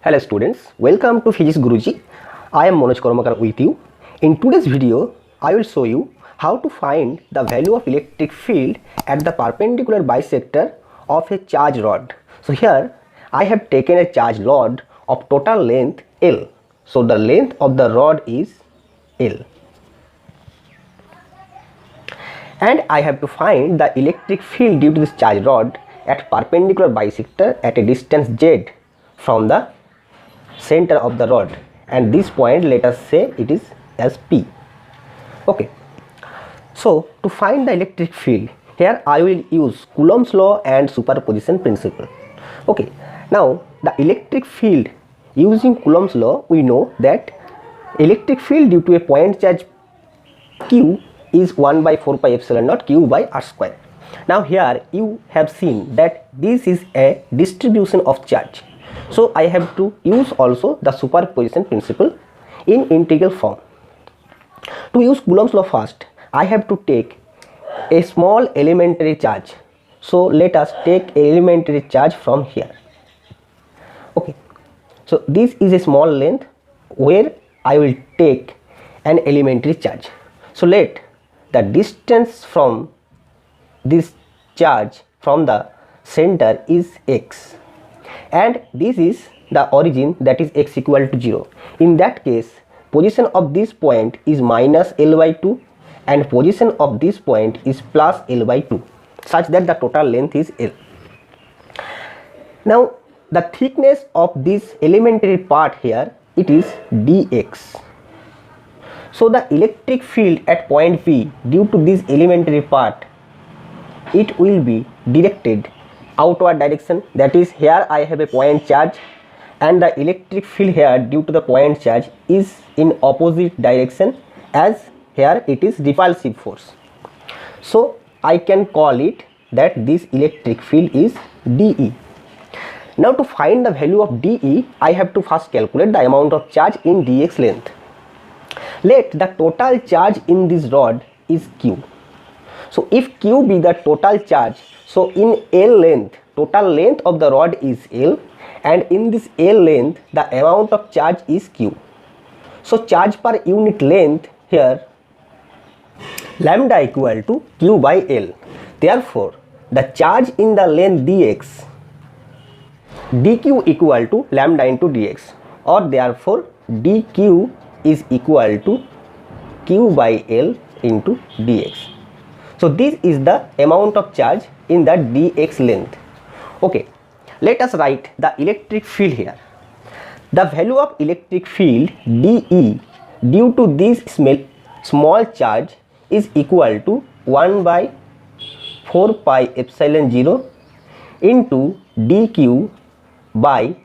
Hello students, welcome to Physics Guruji. I am Manoj Karmakar with you. In today's video, I will show you how to find the value of electric field at the perpendicular bisector of a charge rod. So here I have taken a charge rod of total length L. So the length of the rod is L. And I have to find the electric field due to this charge rod at perpendicular bisector at a distance Z from the center of the rod, and this point let us say it is as P. Okay, so to find the electric field, here I will use Coulomb's law and superposition principle. Okay, now the electric field using Coulomb's law, we know that electric field due to a point charge Q is 1 by 4 pi epsilon naught Q by R square. Now here you have seen that this is a distribution of charge. So I have to use also the superposition principle in integral form. To use Coulomb's law first, I have to take a small elementary charge. So let us take elementary charge from here. Okay, so this is a small length where I will take an elementary charge. So let the distance from this charge from the center is x, and this is the origin, that is x equal to 0. In that case, position of this point is minus L by 2 and position of this point is plus L by 2, such that the total length is L. Now the thickness of this elementary part here, it is dx. So the electric field at point P due to this elementary part, it will be directed outward direction, that is here I have a point charge and the electric field here due to the point charge is in opposite direction, as here it is repulsive force. So I can call it that this electric field is dE. Now to find the value of dE, I have to first calculate the amount of charge in dx length. Let the total charge in this rod is Q. So if Q be the total charge, so in L length, total length of the rod is L, and in this L length the amount of charge is Q. So charge per unit length here, lambda equal to Q by L. Therefore the charge in the length dx, dq equal to lambda into dx, or therefore dq is equal to Q by L into dx. So this is the amount of charge in the dx length. Okay, let us write the electric field here. The value of electric field dE due to this small charge is equal to 1 by 4 pi epsilon 0 into dq by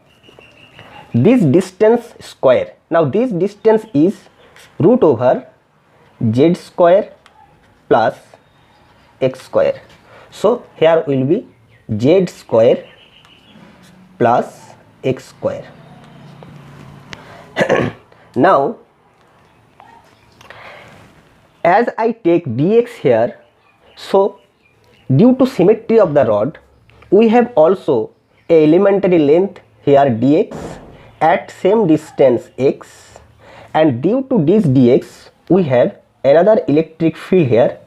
this distance square. Now this distance is root over z square plus x square. So here will be z square plus x square. Now as I take dx here, so due to symmetry of the rod, we have also a elementary length here dx at same distance x, and due to this dx we have another electric field here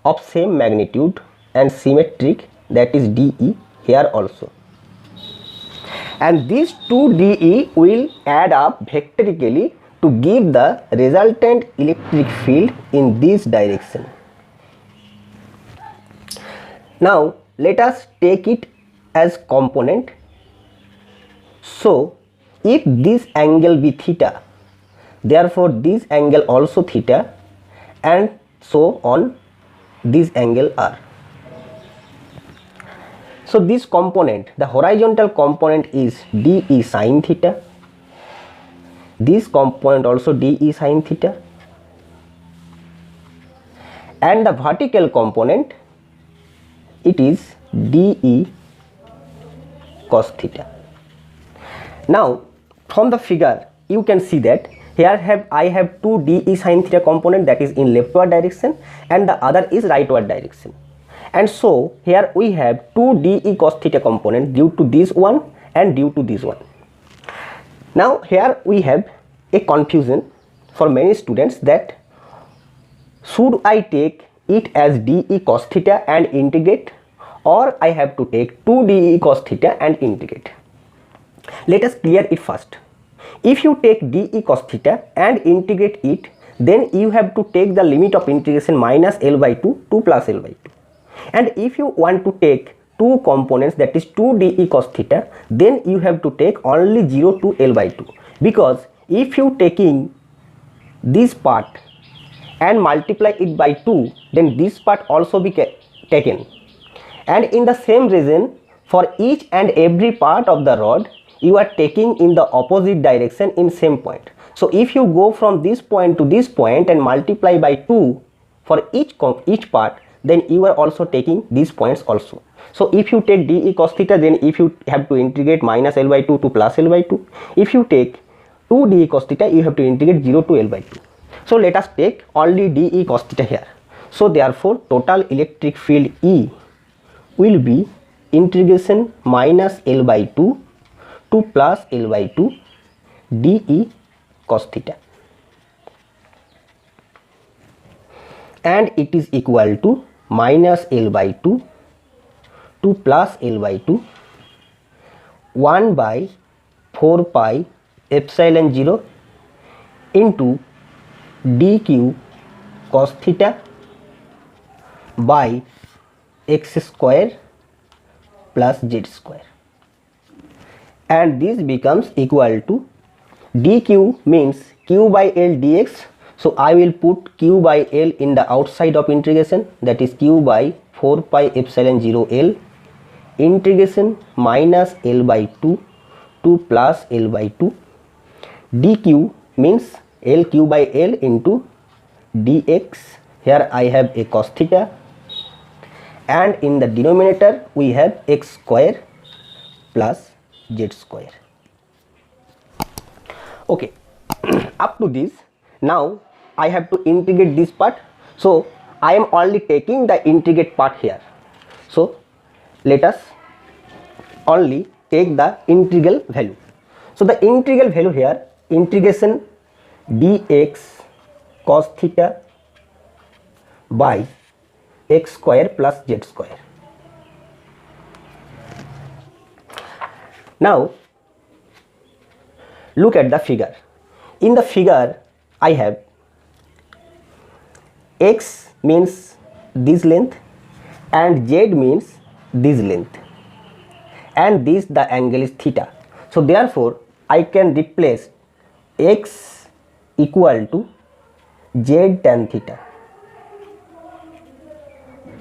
of same magnitude and symmetric, that is dE here also, and these two dE will add up vectorically to give the resultant electric field in this direction. Now let us take it as component. So if this angle be theta, therefore this angle also theta, and so on this angle R. So this component, the horizontal component is dE sin theta, this component also dE sin theta, and the vertical component, it is dE cos theta. Now from the figure you can see that here I have two dE sin theta component, that is in leftward direction, and the other is rightward direction. And so here we have two dE cos theta component due to this one and due to this one. Now here we have a confusion for many students that should I take it as dE cos theta and integrate, or I have to take 2 dE cos theta and integrate. Let us clear it first. If you take dE cos theta and integrate it, then you have to take the limit of integration minus L by 2 to plus L by 2. And if you want to take two components, that is 2 dE cos theta, then you have to take only 0 to L by 2, because if you taking this part and multiply it by 2, then this part also be taken. And in the same reason, for each and every part of the rod, you are taking in the opposite direction in same point. So if you go from this point to this point and multiply by 2 for each part, then you are also taking these points also. So if you take dE cos theta, then if you have to integrate minus L by 2 to plus L by 2. If you take 2 dE cos theta, you have to integrate 0 to L by 2. So let us take only dE cos theta here. So therefore total electric field E will be integration minus L by 2 to plus L by 2 dE cos theta, and it is equal to minus L by 2 to plus L by 2 1 by 4 pi epsilon 0 into dq cos theta by x square plus z square, and this becomes equal to dq means q by L dx. So I will put q by L in the outside of integration, that is q by 4 pi epsilon 0 L integration minus L by 2 to plus L by 2 dq means L q by L into dx. Here I have a cos theta, and in the denominator we have x square plus z square. Okay, up to this, now I have to integrate this part. So I am only taking the integrate part here. So let us only take the integral value. So the integral value here, integration dx cos theta by x square plus z square. Now look at the figure. In the figure I have x means this length and z means this length, and this the angle is theta. So therefore I can replace x equal to z tan theta,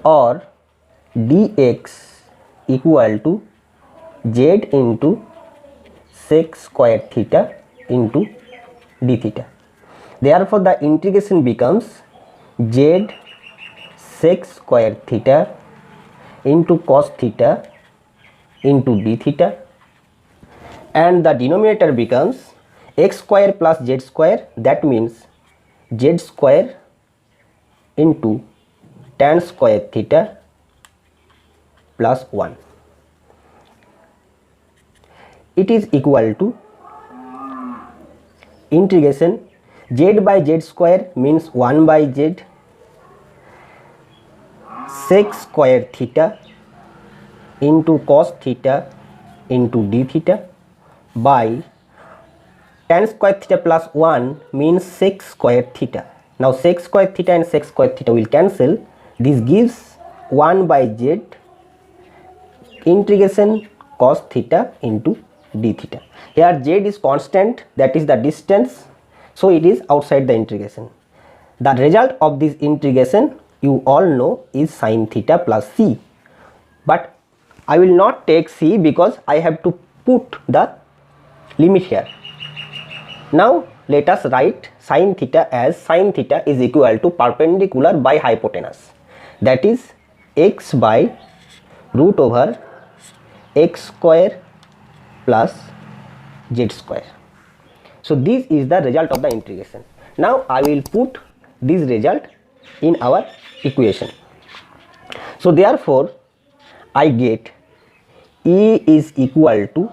or dx equal to z into sec square theta into d theta. Therefore the integration becomes z sec square theta into cos theta into d theta, and the denominator becomes x square plus z square, that means z square into tan square theta plus 1. It is equal to integration z by z square means 1 by z sec square theta into cos theta into d theta by tan square theta plus 1 means sec square theta. Now sec square theta and sec square theta will cancel. This gives 1 by z integration cos theta into d theta. Here z is constant, that is the distance, so it is outside the integration. The result of this integration you all know is sin theta plus c, but I will not take c because I have to put the limit here. Now let us write sin theta as sin theta is equal to perpendicular by hypotenuse, that is x by root over x square plus z square. So this is the result of the integration. Now I will put this result in our equation. So therefore I get E is equal to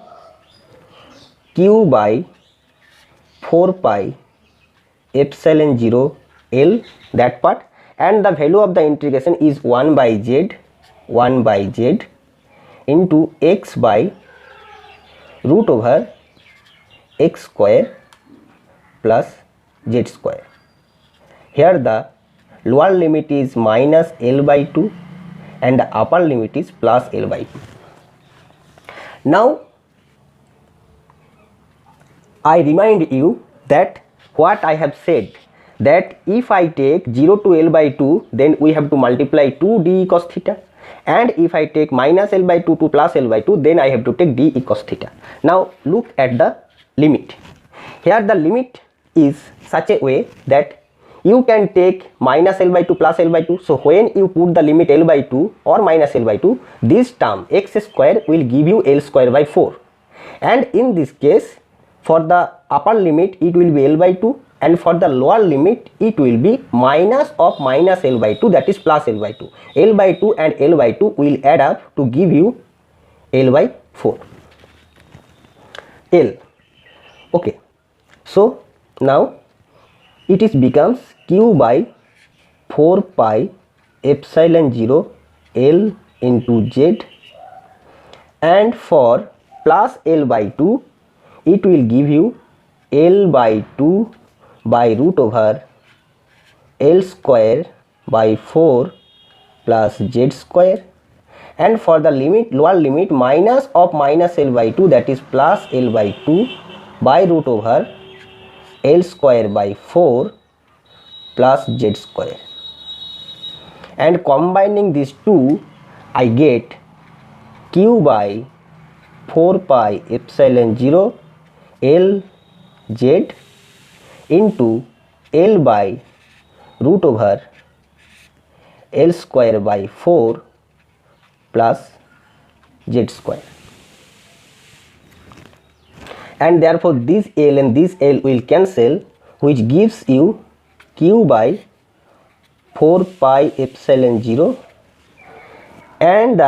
q by 4 pi epsilon 0 L, that part, and the value of the integration is 1 by z into x by root over x square plus z square. Here the lower limit is minus L by 2 and the upper limit is plus L by 2. Now I remind you that what I have said, that if I take 0 to L by 2, then we have to multiply 2 d cos theta, and if I take minus L by 2 to plus L by 2, then I have to take d cos theta. Now look at the limit. Here the limit is such a way that you can take minus L by 2 plus L by 2. So when you put the limit L by 2 or minus L by 2, this term x square will give you L square by 4. And in this case, for the upper limit it will be L by 2, and for the lower limit it will be minus of minus L by 2, that is plus L by 2. L by 2 and L by 2 will add up to give you L by 4. L. Okay. So now it is becomes q by 4 pi epsilon 0 L into z, and for plus L by 2 it will give you L by 2 by root over L square by 4 plus z square, and for the limit lower limit minus of minus L by 2, that is plus L by 2 by root over L square by 4 plus z square, and combining these two I get q by 4 pi epsilon 0 L z into L by root over L square by 4 plus z square, and therefore this L and this L will cancel, which gives you q by 4 pi epsilon 0, and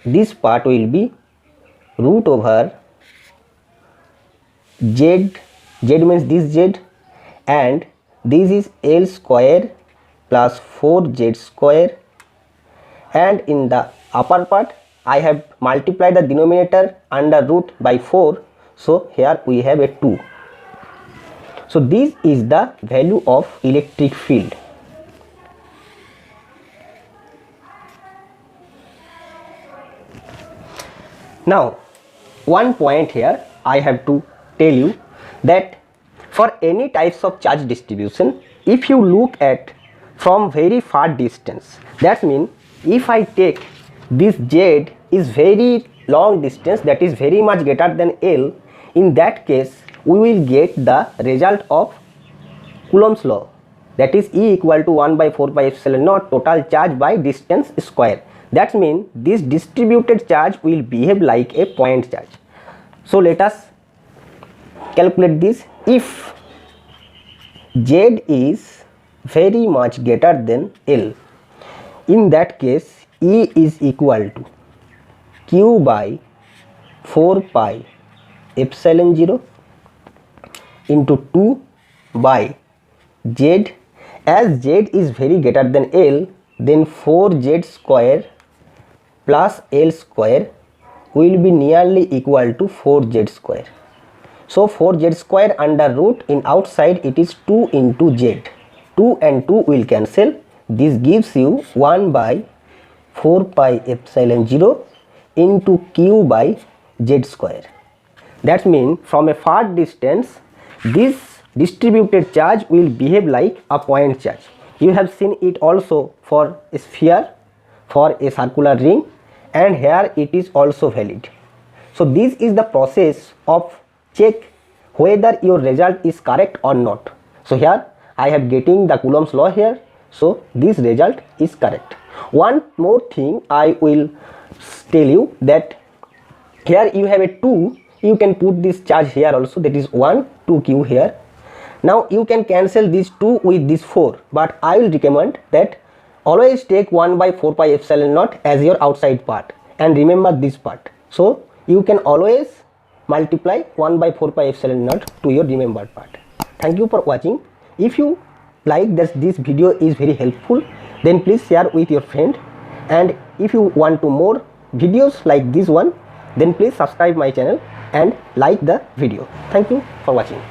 this part will be root over z, z means this z, and this is L square plus 4z square, and in the upper part I have multiplied the denominator under root by 4, so here we have a 2. So this is the value of electric field. Now one point here I have to tell you, that for any types of charge distribution, if you look at from very far distance, that means if I take this z is very long distance, that is very much greater than L, in that case we will get the result of Coulomb's law, that is E equal to 1 by 4 pi epsilon naught total charge by distance square. That means this distributed charge will behave like a point charge. So let us calculate this. If z is very much greater than L, in that case E is equal to q by 4 pi epsilon 0 into 2 by z. As z is very greater than L, then 4z square plus L square will be nearly equal to 4z square. So 4z square under root, in outside it is 2 into z. 2 and 2 will cancel. This gives you 1 by 4 pi epsilon 0 into q by z square. That means from a far distance this distributed charge will behave like a point charge. You have seen it also for a sphere, for a circular ring, and here it is also valid. So this is the process of check whether your result is correct or not. So here I have getting the Coulomb's law here, so this result is correct. One more thing I will tell you, that here you have a 2, you can put this charge here also, that is 1 2q here. Now you can cancel this 2 with this 4, but I will recommend that always take 1 by 4 pi epsilon naught as your outside part and remember this part. So you can always multiply 1 by 4 pi epsilon naught to your remembered part. Thank you for watching. If you like this video is very helpful, then please share with your friend, and if you want to more videos like this one, then please subscribe my channel and like the video. Thank you for watching.